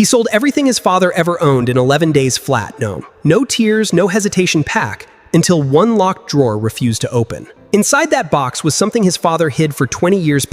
He sold everything his father ever owned in 11 days flat, no tears, no hesitation pack, until one locked drawer refused to open. Inside that box was something his father hid for 20 years,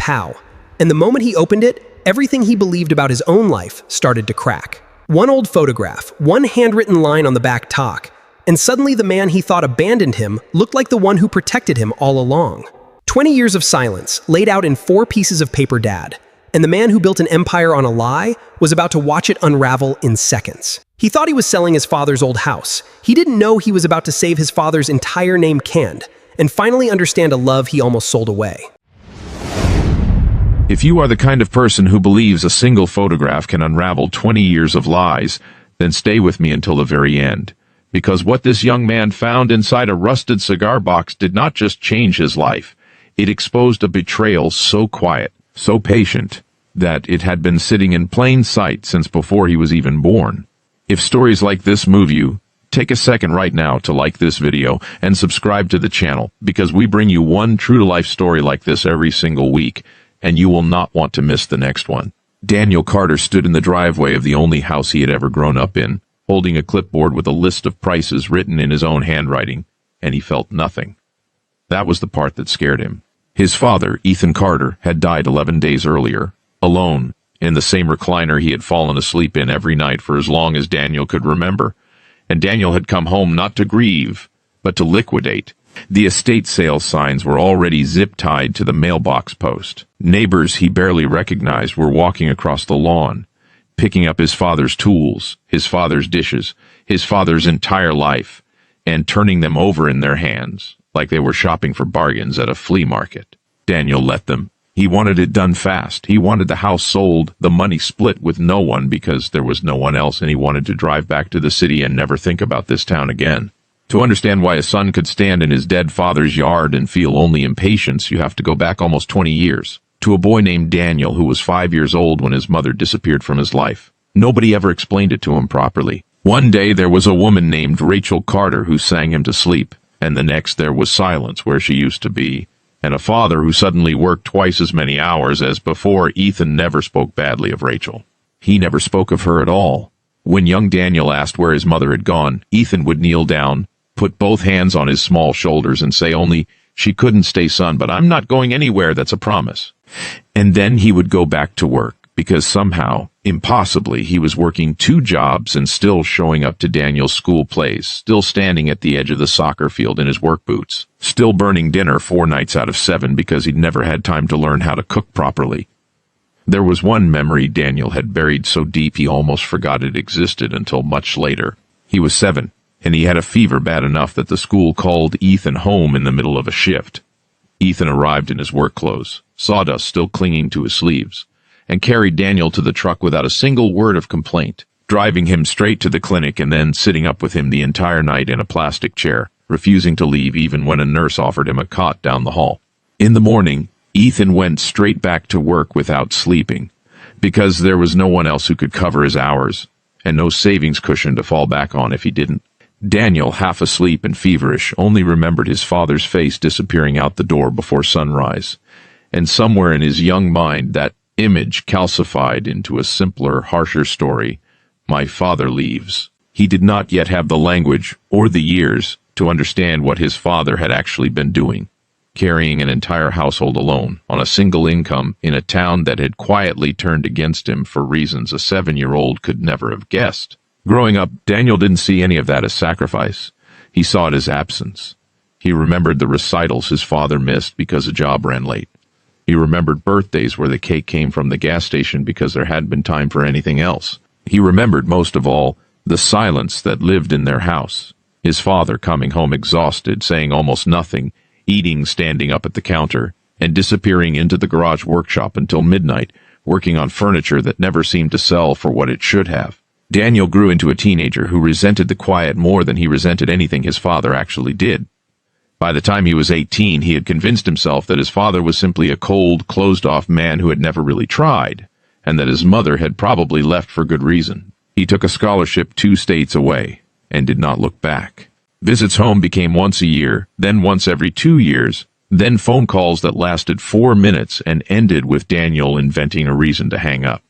and the moment he opened it, everything he believed about his own life started to crack. One old photograph, one handwritten line on the back talk, and suddenly the man he thought abandoned him looked like the one who protected him all along. 20 years of silence, laid out in 4 pieces of paper, Dad, and the man who built an empire on a lie was about to watch it unravel in seconds. He thought he was selling his father's old house. He didn't know he was about to save his father's entire name canned, and finally understand a love he almost sold away. If you are the kind of person who believes a single photograph can unravel 20 years of lies, then stay with me until the very end. Because what this young man found inside a rusted cigar box did not just change his life. It exposed a betrayal so quiet, so patient, that it had been sitting in plain sight since before he was even born. If stories like this move you, take a second right now to like this video and subscribe to the channel, because we bring you one true-to-life story like this every single week, and you will not want to miss the next one. Daniel Carter stood in the driveway of the only house he had ever grown up in, holding a clipboard with a list of prices written in his own handwriting, and he felt nothing. That was the part that scared him. His father, Ethan Carter, had died 11 days earlier, alone, in the same recliner he had fallen asleep in every night for as long as Daniel could remember. And Daniel had come home not to grieve, but to liquidate. The estate sale signs were already zip-tied to the mailbox post. Neighbors he barely recognized were walking across the lawn, picking up his father's tools, his father's dishes, his father's entire life, and turning them over in their hands, like they were shopping for bargains at a flea market. Daniel let them. He wanted it done fast. He wanted the house sold, the money split with no one because there was no one else, and he wanted to drive back to the city and never think about this town again. To understand why a son could stand in his dead father's yard and feel only impatience, you have to go back almost 20 years, to a boy named Daniel who was 5 years old when his mother disappeared from his life. Nobody ever explained it to him properly. One day there was a woman named Rachel Carter who sang him to sleep, and the next there was silence where she used to be, and a father who suddenly worked twice as many hours as before. Ethan never spoke badly of Rachel. He never spoke of her at all. When young Daniel asked where his mother had gone, Ethan would kneel down, put both hands on his small shoulders and say only, "She couldn't stay, son, but I'm not going anywhere, that's a promise." And then he would go back to work, because somehow, impossibly, he was working 2 jobs and still showing up to Daniel's school plays, still standing at the edge of the soccer field in his work boots, still burning dinner 4 nights out of 7 because he'd never had time to learn how to cook properly. There was one memory Daniel had buried so deep he almost forgot it existed until much later. He was 7. And he had a fever bad enough that the school called Ethan home in the middle of a shift. Ethan arrived in his work clothes, sawdust still clinging to his sleeves, and carried Daniel to the truck without a single word of complaint, driving him straight to the clinic and then sitting up with him the entire night in a plastic chair, refusing to leave even when a nurse offered him a cot down the hall. In the morning, Ethan went straight back to work without sleeping, because there was no one else who could cover his hours, and no savings cushion to fall back on if he didn't. Daniel, half asleep and feverish, only remembered his father's face disappearing out the door before sunrise, and somewhere in his young mind that image calcified into a simpler, harsher story. My father leaves. He did not yet have the language or the years to understand what his father had actually been doing, carrying an entire household alone, on a single income, in a town that had quietly turned against him for reasons a 7-year-old could never have guessed. Growing up, Daniel didn't see any of that as sacrifice. He saw it as absence. He remembered the recitals his father missed because a job ran late. He remembered birthdays where the cake came from the gas station because there hadn't been time for anything else. He remembered, most of all, the silence that lived in their house. His father coming home exhausted, saying almost nothing, eating standing up at the counter, and disappearing into the garage workshop until midnight, working on furniture that never seemed to sell for what it should have. Daniel grew into a teenager who resented the quiet more than he resented anything his father actually did. By the time he was 18, he had convinced himself that his father was simply a cold, closed-off man who had never really tried, and that his mother had probably left for good reason. He took a scholarship 2 states away, and did not look back. Visits home became once a year, then once every 2 years, then phone calls that lasted 4 minutes and ended with Daniel inventing a reason to hang up.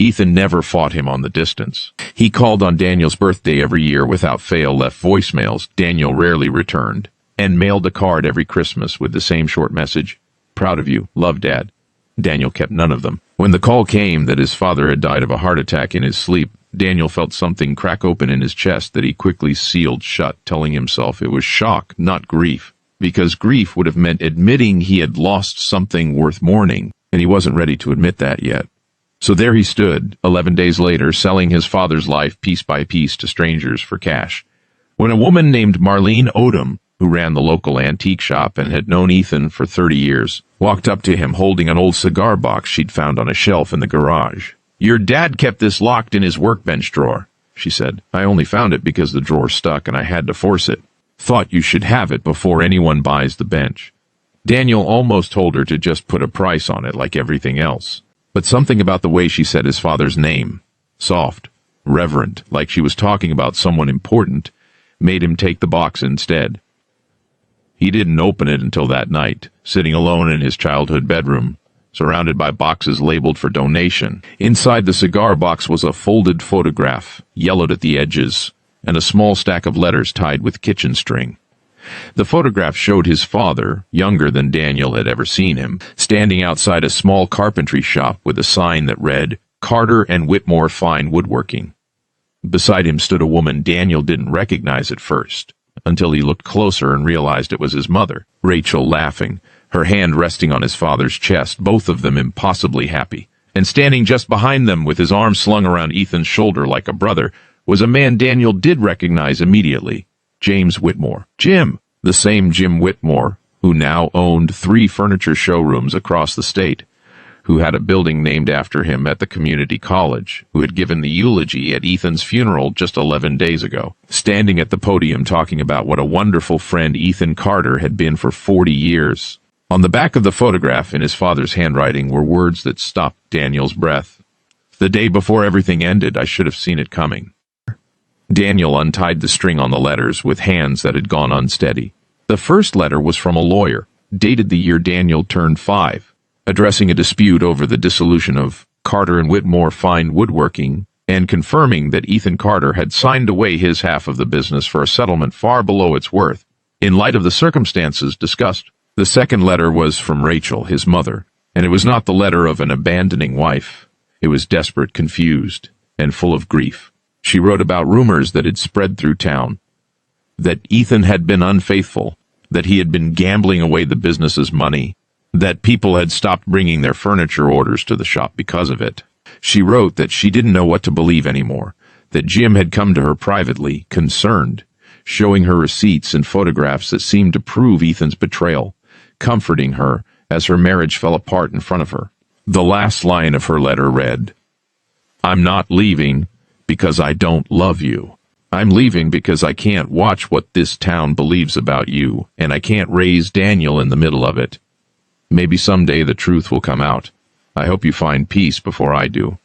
Ethan never fought him on the distance. He called on Daniel's birthday every year without fail, left voicemails Daniel rarely returned, and mailed a card every Christmas with the same short message, "Proud of you, love, Dad." Daniel kept none of them. When the call came that his father had died of a heart attack in his sleep, Daniel felt something crack open in his chest that he quickly sealed shut, telling himself it was shock, not grief, because grief would have meant admitting he had lost something worth mourning, and he wasn't ready to admit that yet. So there he stood, 11 days later, selling his father's life piece by piece to strangers for cash. When a woman named Marlene Odom, who ran the local antique shop and had known Ethan for 30 years, walked up to him holding an old cigar box she'd found on a shelf in the garage. "Your dad kept this locked in his workbench drawer," she said. "I only found it because the drawer stuck and I had to force it. Thought you should have it before anyone buys the bench." Daniel almost told her to just put a price on it like everything else. But something about the way she said his father's name, soft, reverent, like she was talking about someone important, made him take the box instead. He didn't open it until that night, sitting alone in his childhood bedroom, surrounded by boxes labeled for donation. Inside the cigar box was a folded photograph, yellowed at the edges, and a small stack of letters tied with kitchen string. The photograph showed his father, younger than Daniel had ever seen him, standing outside a small carpentry shop with a sign that read, "Carter and Whitmore Fine Woodworking." Beside him stood a woman Daniel didn't recognize at first, until he looked closer and realized it was his mother, Rachel, laughing, her hand resting on his father's chest, both of them impossibly happy. And standing just behind them, with his arm slung around Ethan's shoulder like a brother, was a man Daniel did recognize immediately, James Whitmore. Jim, the same Jim Whitmore, who now owned 3 furniture showrooms across the state, who had a building named after him at the community college, who had given the eulogy at Ethan's funeral just 11 days ago, standing at the podium talking about what a wonderful friend Ethan Carter had been for 40 years. On the back of the photograph, in his father's handwriting, were words that stopped Daniel's breath. "The day before everything ended, I should have seen it coming." Daniel untied the string on the letters with hands that had gone unsteady. The first letter was from a lawyer, dated the year Daniel turned 5, addressing a dispute over the dissolution of Carter and Whitmore Fine Woodworking, and confirming that Ethan Carter had signed away his half of the business for a settlement far below its worth, in light of the circumstances discussed. The second letter was from Rachel, his mother, and it was not the letter of an abandoning wife. It was desperate, confused, and full of grief. She wrote about rumors that had spread through town, that Ethan had been unfaithful, that he had been gambling away the business's money, that people had stopped bringing their furniture orders to the shop because of it. She wrote that she didn't know what to believe anymore, that Jim had come to her privately, concerned, showing her receipts and photographs that seemed to prove Ethan's betrayal, comforting her as her marriage fell apart in front of her. The last line of her letter read, "I'm not leaving because I don't love you. I'm leaving because I can't watch what this town believes about you, and I can't raise Daniel in the middle of it. Maybe someday the truth will come out. I hope you find peace before I do."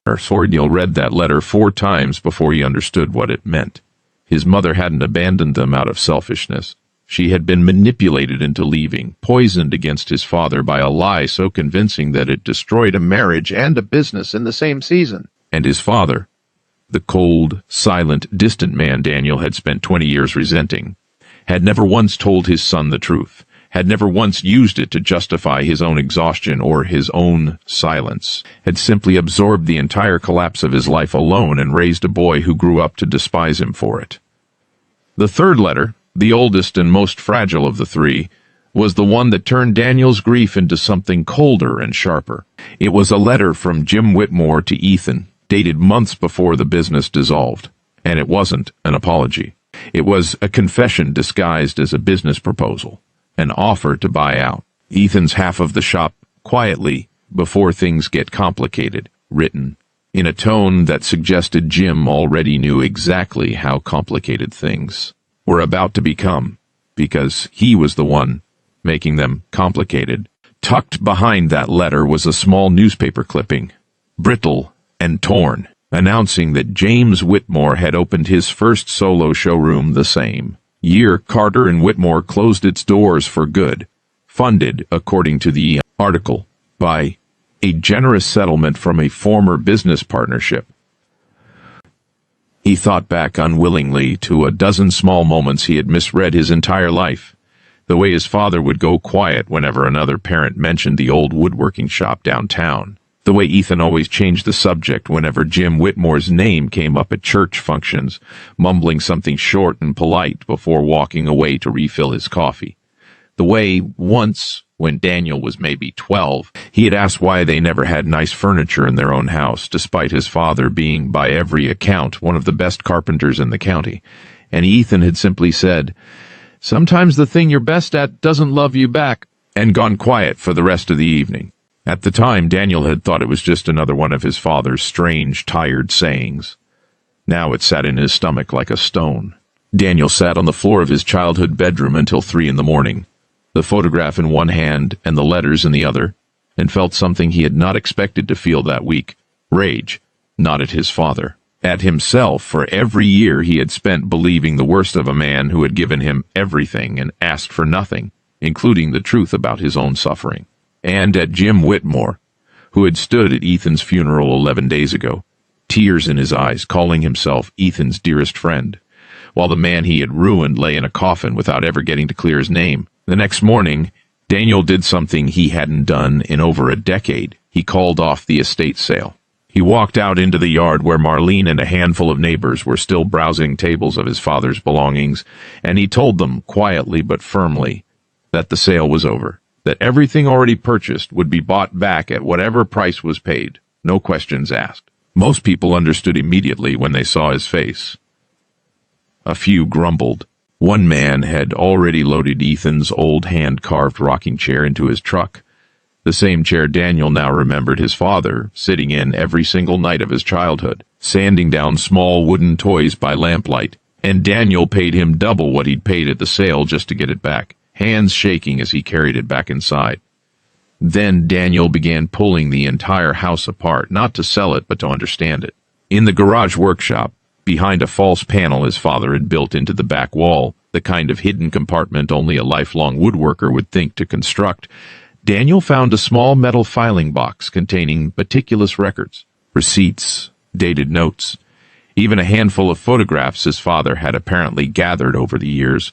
Daniel read that letter 4 times before he understood what it meant. His mother hadn't abandoned them out of selfishness. She had been manipulated into leaving, poisoned against his father by a lie so convincing that it destroyed a marriage and a business in the same season. And his father, the cold, silent, distant man Daniel had spent 20 years resenting, had never once told his son the truth, had never once used it to justify his own exhaustion or his own silence, had simply absorbed the entire collapse of his life alone and raised a boy who grew up to despise him for it. The third letter, the oldest and most fragile of the 3, was the one that turned Daniel's grief into something colder and sharper. It was a letter from Jim Whitmore to Ethan, dated months before the business dissolved, and it wasn't an apology. It was a confession disguised as a business proposal, an offer to buy out Ethan's half of the shop quietly before things get complicated, written in a tone that suggested Jim already knew exactly how complicated things were about to become, because he was the one making them complicated. Tucked behind that letter was a small newspaper clipping, brittle and torn, announcing that James Whitmore had opened his first solo showroom the same year Carter and Whitmore closed its doors for good, funded, according to the article, by a generous settlement from a former business partnership. He thought back unwillingly to a dozen small moments he had misread his entire life. The way his father would go quiet whenever another parent mentioned the old woodworking shop downtown. The way Ethan always changed the subject whenever Jim Whitmore's name came up at church functions, mumbling something short and polite before walking away to refill his coffee. The way, once, when Daniel was maybe 12, he had asked why they never had nice furniture in their own house, despite his father being, by every account, one of the best carpenters in the county. And Ethan had simply said, "Sometimes the thing you're best at doesn't love you back," and gone quiet for the rest of the evening. At the time, Daniel had thought it was just another one of his father's strange, tired sayings. Now it sat in his stomach like a stone. Daniel sat on the floor of his childhood bedroom until 3 in the morning, the photograph in one hand and the letters in the other, and felt something he had not expected to feel that week. Rage, not at his father, at himself for every year he had spent believing the worst of a man who had given him everything and asked for nothing, including the truth about his own suffering. And at Jim Whitmore, who had stood at Ethan's funeral 11 days ago, tears in his eyes, calling himself Ethan's dearest friend, while the man he had ruined lay in a coffin without ever getting to clear his name. The next morning, Daniel did something he hadn't done in over a decade. He called off the estate sale. He walked out into the yard where Marlene and a handful of neighbors were still browsing tables of his father's belongings, and he told them, quietly but firmly, that the sale was over, that everything already purchased would be bought back at whatever price was paid, no questions asked. Most people understood immediately when they saw his face. A few grumbled. One man had already loaded Ethan's old hand-carved rocking chair into his truck, the same chair Daniel now remembered his father sitting in every single night of his childhood, sanding down small wooden toys by lamplight, and Daniel paid him double what he'd paid at the sale just to get it back, hands shaking as he carried it back inside. Then Daniel began pulling the entire house apart, not to sell it, but to understand it. In the garage workshop, behind a false panel his father had built into the back wall, the kind of hidden compartment only a lifelong woodworker would think to construct, Daniel found a small metal filing box containing meticulous records, receipts, dated notes, even a handful of photographs his father had apparently gathered over the years,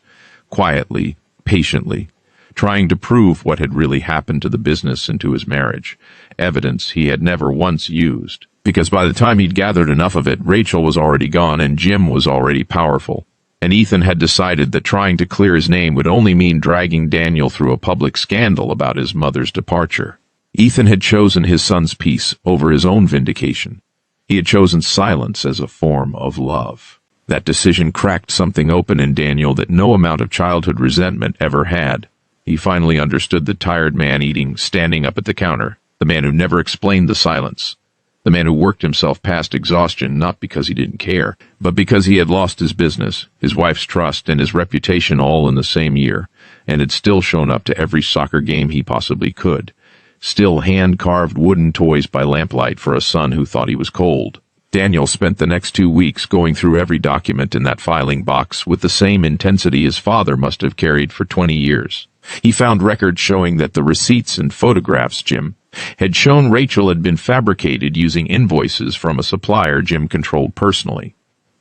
quietly, patiently, trying to prove what had really happened to the business and to his marriage, evidence he had never once used, because by the time he'd gathered enough of it, Rachel was already gone and Jim was already powerful, and Ethan had decided that trying to clear his name would only mean dragging Daniel through a public scandal about his mother's departure. Ethan had chosen his son's peace over his own vindication. He had chosen silence as a form of love. That decision cracked something open in Daniel that no amount of childhood resentment ever had. He finally understood the tired man eating, standing up at the counter, the man who never explained the silence, the man who worked himself past exhaustion not because he didn't care, but because he had lost his business, his wife's trust, and his reputation all in the same year, and had still shown up to every soccer game he possibly could, still hand-carved wooden toys by lamplight for a son who thought he was cold. Daniel spent the next 2 weeks going through every document in that filing box with the same intensity his father must have carried for 20 years. He found records showing that the receipts and photographs Jim had shown Rachel had been fabricated using invoices from a supplier Jim controlled personally.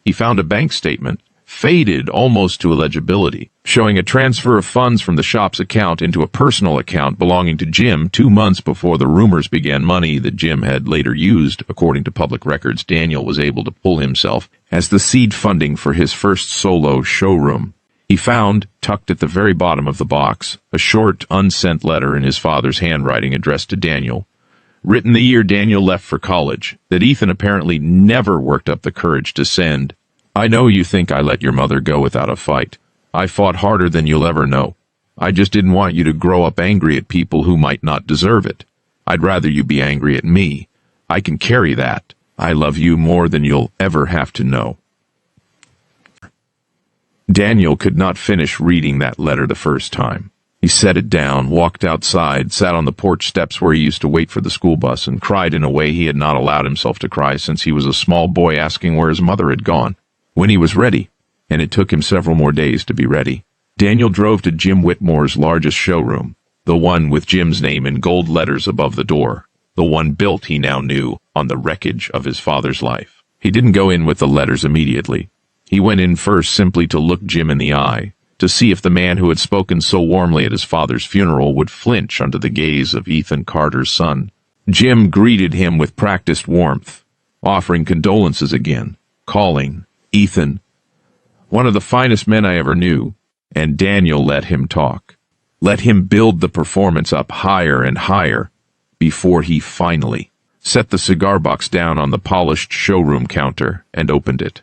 He found a bank statement, faded almost to illegibility, showing a transfer of funds from the shop's account into a personal account belonging to Jim 2 months before the rumors began, money that Jim had later used, according to public records Daniel was able to pull himself, as the seed funding for his first solo showroom. He found, tucked at the very bottom of the box, a short, unsent letter in his father's handwriting addressed to Daniel, written the year Daniel left for college, that Ethan apparently never worked up the courage to send. "I know you think I let your mother go without a fight. I fought harder than you'll ever know. I just didn't want you to grow up angry at people who might not deserve it. I'd rather you be angry at me. I can carry that. I love you more than you'll ever have to know." Daniel could not finish reading that letter the first time. He set it down, walked outside, sat on the porch steps where he used to wait for the school bus, and cried in a way he had not allowed himself to cry since he was a small boy asking where his mother had gone. When he was ready, and it took him several more days to be ready, Daniel drove to Jim Whitmore's largest showroom, the one with Jim's name in gold letters above the door. the one built, he now knew, on the wreckage of his father's life. He didn't go in with the letters immediately. He went in first simply to look Jim in the eye, to see if the man who had spoken so warmly at his father's funeral would flinch under the gaze of Ethan Carter's son. Jim greeted him with practiced warmth, offering condolences again, calling Ethan one of the finest men I ever knew, and Daniel let him talk. Let him build the performance up higher and higher before he finally set the cigar box down on the polished showroom counter and opened it.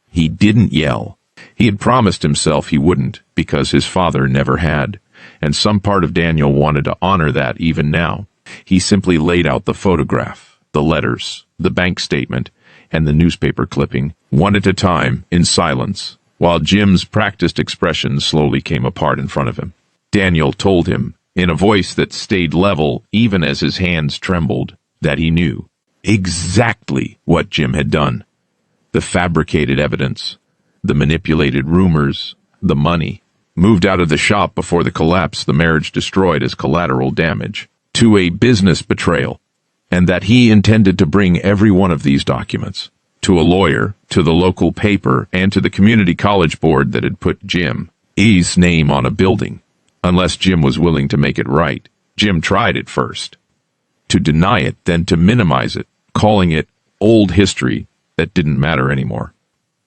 He didn't yell. He had promised himself he wouldn't, because his father never had, and some part of Daniel wanted to honor that even now. He simply laid out the photograph, the letters, the bank statement, and the newspaper clipping, one at a time, in silence, while Jim's practiced expression slowly came apart in front of him. Daniel told him, in a voice that stayed level even as his hands trembled, that he knew exactly what Jim had done. The fabricated evidence, the manipulated rumors, the money, moved out of the shop before the collapse, the marriage destroyed as collateral damage, to a business betrayal, and that he intended to bring every one of these documents to a lawyer, to the local paper, and to the community college board that had put Jim's name on a building, unless Jim was willing to make it right. Jim tried at first to deny it, then to minimize it, calling it old history that didn't matter anymore,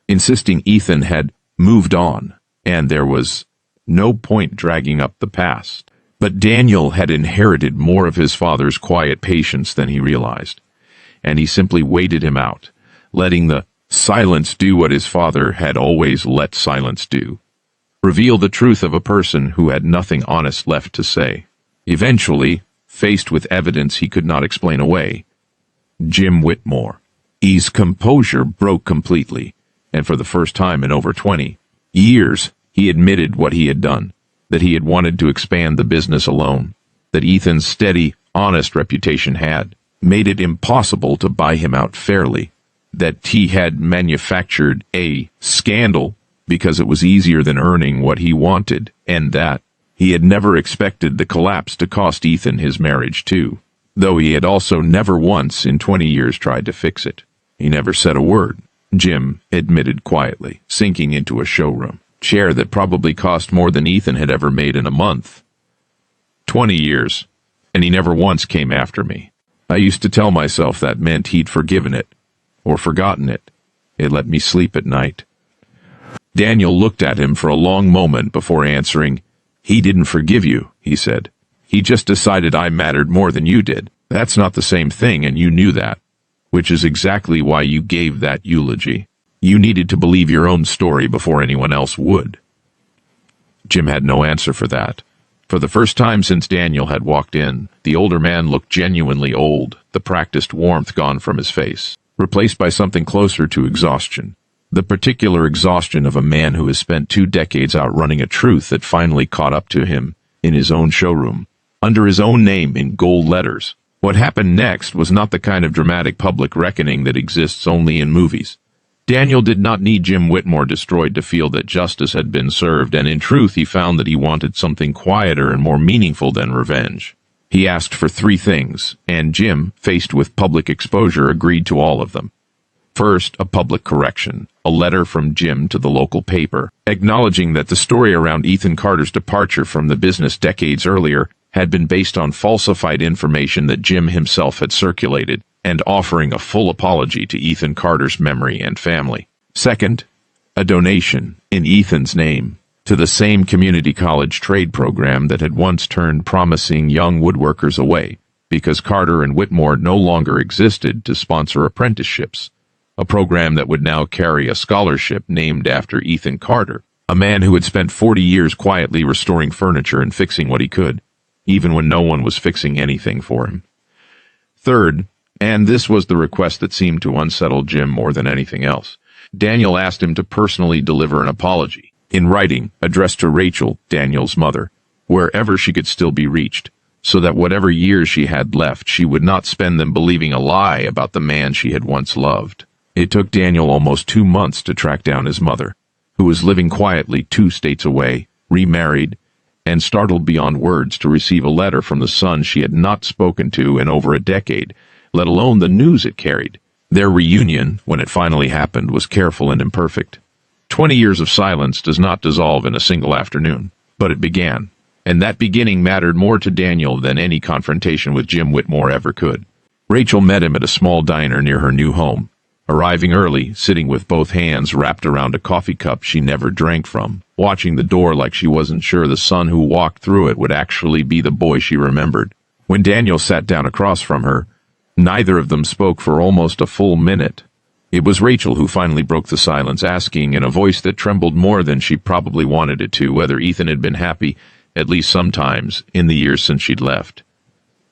insisting Ethan had moved on, and there was no point dragging up the past. But Daniel had inherited more of his father's quiet patience than he realized, and he simply waited him out, letting the silence do what his father had always let silence do, reveal the truth of a person who had nothing honest left to say. Eventually, faced with evidence he could not explain away, Jim Whitmore's composure broke completely, and for the first time in over 20 years, he admitted what he had done, that he had wanted to expand the business alone, that Ethan's steady, honest reputation had made it impossible to buy him out fairly, that he had manufactured a scandal because it was easier than earning what he wanted, and that he had never expected the collapse to cost Ethan his marriage too, though he had also never once in 20 years tried to fix it. He never said a word, Jim admitted quietly, sinking into a showroom chair that probably cost more than Ethan had ever made in a month. 20 years, and he never once came after me. I used to tell myself that meant he'd forgiven it, or forgotten it. It let me sleep at night. Daniel looked at him for a long moment before answering. He didn't forgive you, he said. He just decided I mattered more than you did. That's not the same thing, and you knew that, which is exactly why you gave that eulogy. You needed to believe your own story before anyone else would. Jim had no answer for that. For the first time since Daniel had walked in, the older man looked genuinely old, the practiced warmth gone from his face, replaced by something closer to exhaustion. The particular exhaustion of a man who has spent 2 decades outrunning a truth that finally caught up to him in his own showroom, under his own name in gold letters. What happened next was not the kind of dramatic public reckoning that exists only in movies. Daniel did not need Jim Whitmore destroyed to feel that justice had been served, and in truth he found that he wanted something quieter and more meaningful than revenge. He asked for 3 things, and Jim, faced with public exposure, agreed to all of them. First, a public correction, a letter from Jim to the local paper, acknowledging that the story around Ethan Carter's departure from the business decades earlier had been based on falsified information that Jim himself had circulated, and offering a full apology to Ethan Carter's memory and family. Second, a donation, in Ethan's name, to the same community college trade program that had once turned promising young woodworkers away, because Carter and Whitmore no longer existed to sponsor apprenticeships, a program that would now carry a scholarship named after Ethan Carter, a man who had spent 40 years quietly restoring furniture and fixing what he could, even when no one was fixing anything for him. Third, and this was the request that seemed to unsettle Jim more than anything else, Daniel asked him to personally deliver an apology, in writing, addressed to Rachel, Daniel's mother, wherever she could still be reached, so that whatever years she had left, she would not spend them believing a lie about the man she had once loved. It took Daniel almost 2 months to track down his mother, who was living quietly 2 states away, remarried, and startled beyond words to receive a letter from the son she had not spoken to in over a decade, let alone the news it carried. Their reunion, when it finally happened, was careful and imperfect. 20 years of silence does not dissolve in a single afternoon, but it began, and that beginning mattered more to Daniel than any confrontation with Jim Whitmore ever could. Rachel met him at a small diner near her new home, arriving early, sitting with both hands wrapped around a coffee cup she never drank from, watching the door like she wasn't sure the son who walked through it would actually be the boy she remembered. When Daniel sat down across from her, neither of them spoke for almost a full minute. It was Rachel who finally broke the silence, asking in a voice that trembled more than she probably wanted it to whether Ethan had been happy, at least sometimes, in the years since she'd left.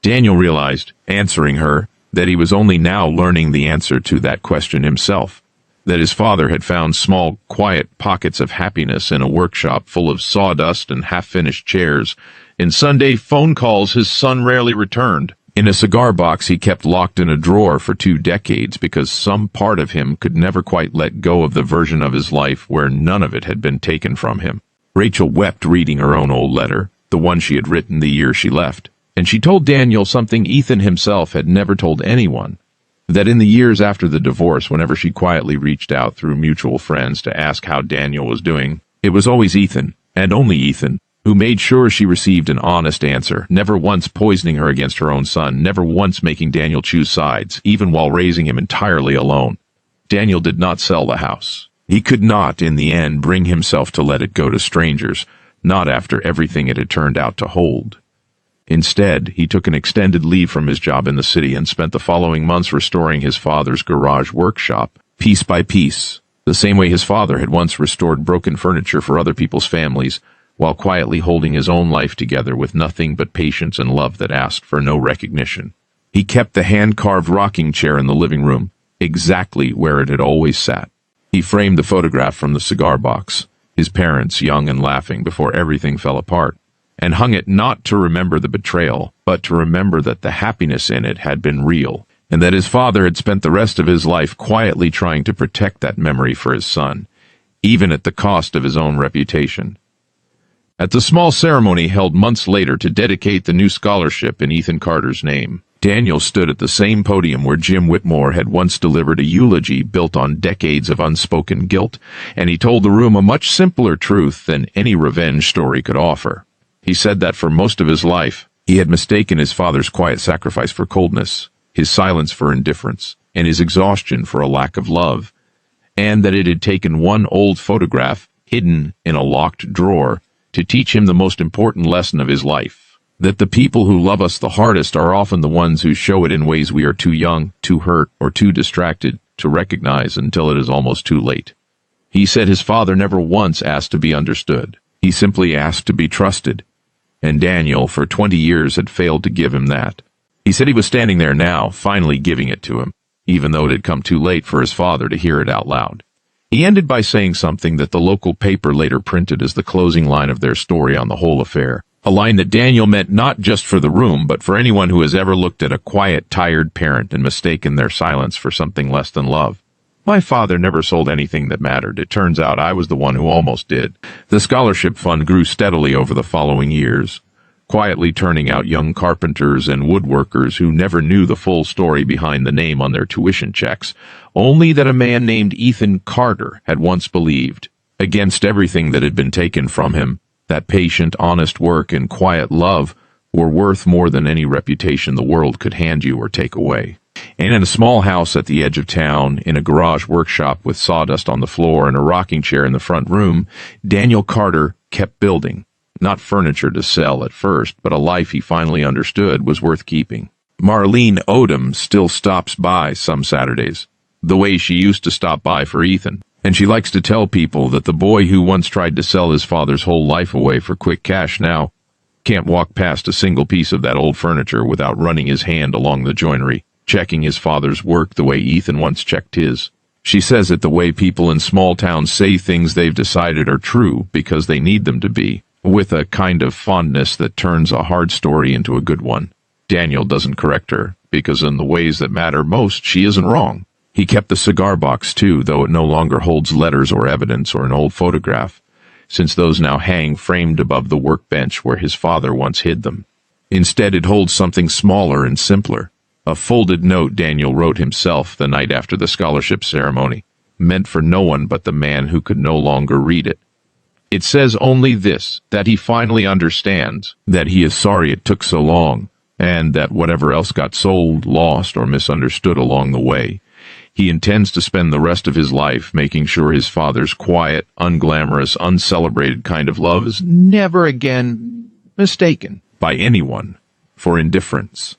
Daniel realized, answering her, that he was only now learning the answer to that question himself, that his father had found small, quiet pockets of happiness in a workshop full of sawdust and half-finished chairs. In Sunday phone calls his son rarely returned. In a cigar box he kept locked in a drawer for 2 decades because some part of him could never quite let go of the version of his life where none of it had been taken from him. Rachel wept reading her own old letter, the one she had written the year she left, and she told Daniel something Ethan himself had never told anyone, that in the years after the divorce, whenever she quietly reached out through mutual friends to ask how Daniel was doing, it was always Ethan, and only Ethan, who made sure she received an honest answer, never once poisoning her against her own son, never once making Daniel choose sides, even while raising him entirely alone. Daniel did not sell the house. He could not, in the end, bring himself to let it go to strangers, not after everything it had turned out to hold. Instead, he took an extended leave from his job in the city and spent the following months restoring his father's garage workshop, piece by piece, the same way his father had once restored broken furniture for other people's families, while quietly holding his own life together with nothing but patience and love that asked for no recognition. He kept the hand-carved rocking chair in the living room, exactly where it had always sat. He framed the photograph from the cigar box, his parents young and laughing before everything fell apart, and hung it not to remember the betrayal, but to remember that the happiness in it had been real, and that his father had spent the rest of his life quietly trying to protect that memory for his son, even at the cost of his own reputation. At the small ceremony held months later to dedicate the new scholarship in Ethan Carter's name, Daniel stood at the same podium where Jim Whitmore had once delivered a eulogy built on decades of unspoken guilt, and he told the room a much simpler truth than any revenge story could offer. He said that for most of his life, he had mistaken his father's quiet sacrifice for coldness, his silence for indifference, and his exhaustion for a lack of love, and that it had taken one old photograph, hidden in a locked drawer, to teach him the most important lesson of his life, that the people who love us the hardest are often the ones who show it in ways we are too young, too hurt, or too distracted to recognize until it is almost too late. He said his father never once asked to be understood. He simply asked to be trusted, and Daniel, for 20 years, had failed to give him that. He said he was standing there now, finally giving it to him, even though it had come too late for his father to hear it out loud. He ended by saying something that the local paper later printed as the closing line of their story on the whole affair, a line that Daniel meant not just for the room, but for anyone who has ever looked at a quiet, tired parent and mistaken their silence for something less than love. My father never sold anything that mattered. It turns out I was the one who almost did. The scholarship fund grew steadily over the following years, quietly turning out young carpenters and woodworkers who never knew the full story behind the name on their tuition checks, only that a man named Ethan Carter had once believed, against everything that had been taken from him, that patient, honest work and quiet love were worth more than any reputation the world could hand you or take away. And in a small house at the edge of town, in a garage workshop with sawdust on the floor and a rocking chair in the front room, Daniel Carter kept building. Not furniture to sell at first, but a life he finally understood was worth keeping. Marlene Odom still stops by some Saturdays, the way she used to stop by for Ethan, and she likes to tell people that the boy who once tried to sell his father's whole life away for quick cash now can't walk past a single piece of that old furniture without running his hand along the joinery, checking his father's work the way Ethan once checked his. She says it the way people in small towns say things they've decided are true because they need them to be, with a kind of fondness that turns a hard story into a good one. Daniel doesn't correct her, because in the ways that matter most, she isn't wrong. He kept the cigar box too, though it no longer holds letters or evidence or an old photograph. since those now hang framed above the workbench where his father once hid them. Instead, it holds something smaller and simpler, a folded note Daniel wrote himself the night after the scholarship ceremony, meant for no one but the man who could no longer read it. It says only this, that he finally understands, that he is sorry it took so long, and that whatever else got sold, lost, or misunderstood along the way, he intends to spend the rest of his life making sure his father's quiet, unglamorous, uncelebrated kind of love is never again mistaken by anyone for indifference.